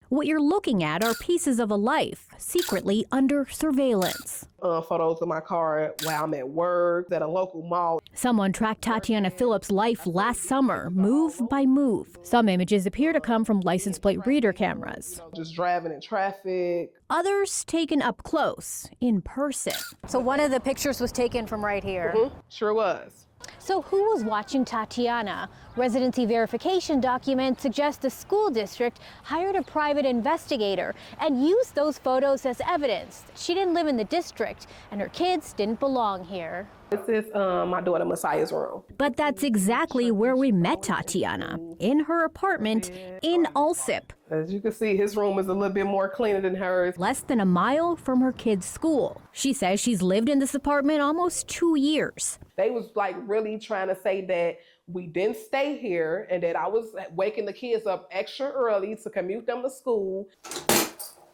What you're looking at are pieces of a life, secretly under surveillance. Photos of my car while I'm at work, at a local mall. Someone tracked Tatiana Phillips' life last summer, move by move. Some images appear to come from license plate reader cameras. Just driving in traffic. Others taken up close, in person. So one of the pictures was taken from right here. Sure was. So who was watching Tatiana? Residency verification documents suggest the school district hired a private investigator and used those photos as evidence. She didn't live in the district and her kids didn't belong here. This is my daughter Messiah's room. But that's exactly where we met Tatiana, in her apartment in Allsip. As you can see, his room is a little bit more cleaner than hers. Less than a mile from her kid's school. She says she's lived in this apartment almost 2 years. They was like really trying to say that we didn't stay here and that I was waking the kids up extra early to commute them to school.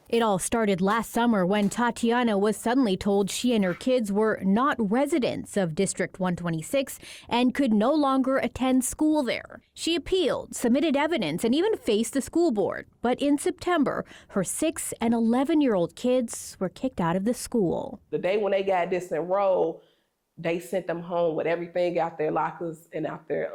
It all started last summer when Tatiana was suddenly told she and her kids were not residents of District 126 and could no longer attend school there. She appealed, submitted evidence, and even faced the school board. But in September, her 6 and 11-year-old kids were kicked out of the school. The day when they got disenrolled, they sent them home with everything out their lockers and out their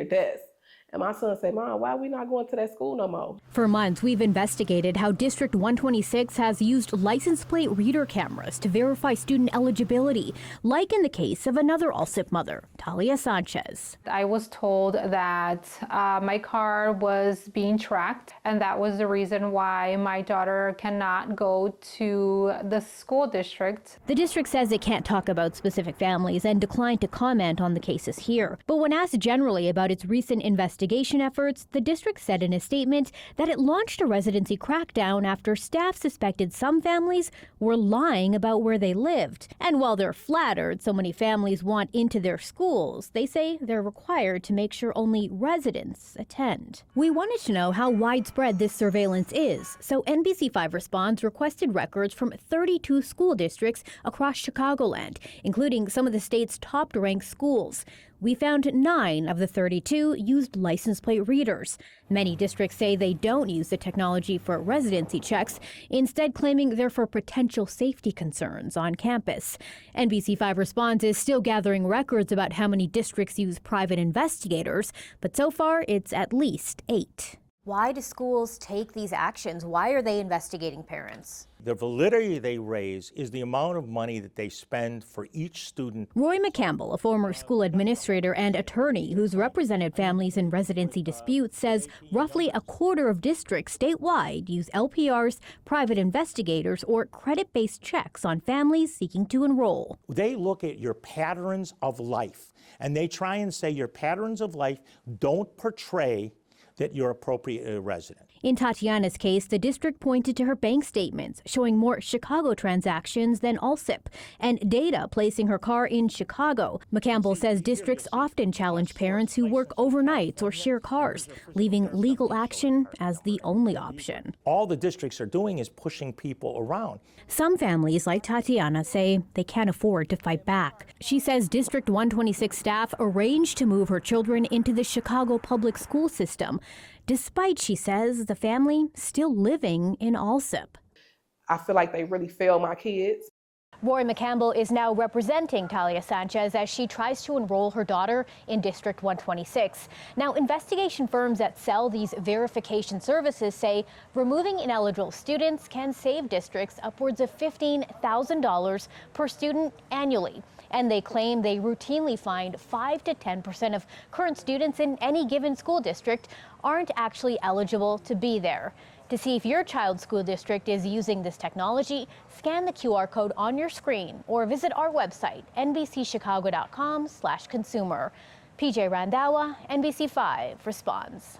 desks. And my son said, Mom, why are we not going to that school no more? For months, we've investigated how District 126 has used license plate reader cameras to verify student eligibility, like in the case of another Allsip mother, Talia Sanchez. I was told that my car was being tracked, and that was the reason why my daughter cannot go to the school district. The district says it can't talk about specific families and declined to comment on the cases here. But when asked generally about its recent investigation efforts, the district said in a statement that it launched a residency crackdown after staff suspected some families were lying about where they lived. And while they're flattered so many families want into their schools, they say they're required to make sure only residents attend. We wanted to know how widespread this surveillance is, so NBC5 Responds requested records from 32 school districts across Chicagoland, including some of the state's top-ranked schools. We found 9 of the 32 used license plate readers. Many districts say they don't use the technology for residency checks, instead claiming they're for potential safety concerns on campus. NBC5 Responds is still gathering records about how many districts use private investigators, but so far it's at least 8. Why do schools take these actions? Why are they investigating parents? The validity they raise is the amount of money that they spend for each student. Roy McCampbell, a former school administrator and attorney who's represented families in residency disputes, says roughly a quarter of districts statewide use LPRs, private investigators, or credit-based checks on families seeking to enroll. They look at your patterns of life, and they try and say your patterns of life don't portray that you're appropriately a resident. In Tatiana's case, the district pointed to her bank statements showing more Chicago transactions than Allsip and data placing her car in Chicago. McCampbell says districts often challenge parents who work overnights or share cars, leaving legal action as the only option. All the districts are doing is pushing people around. Some families, like Tatiana, say they can't afford to fight back. She says District 126 staff arranged to move her children into the Chicago public school system, despite, she says, the family still living in Allsip. I feel like they really failed my kids. Roy McCampbell is now representing Talia Sanchez as she tries to enroll her daughter in District 126. Now, investigation firms that sell these verification services say removing ineligible students can save districts upwards of $15,000 per student annually. And they claim they routinely find 5 to 10% of current students in any given school district aren't actually eligible to be there. To see if your child's school district is using this technology, scan the QR code on your screen or visit our website, nbcchicago.com/consumer. PJ Randawa, NBC5 Responds.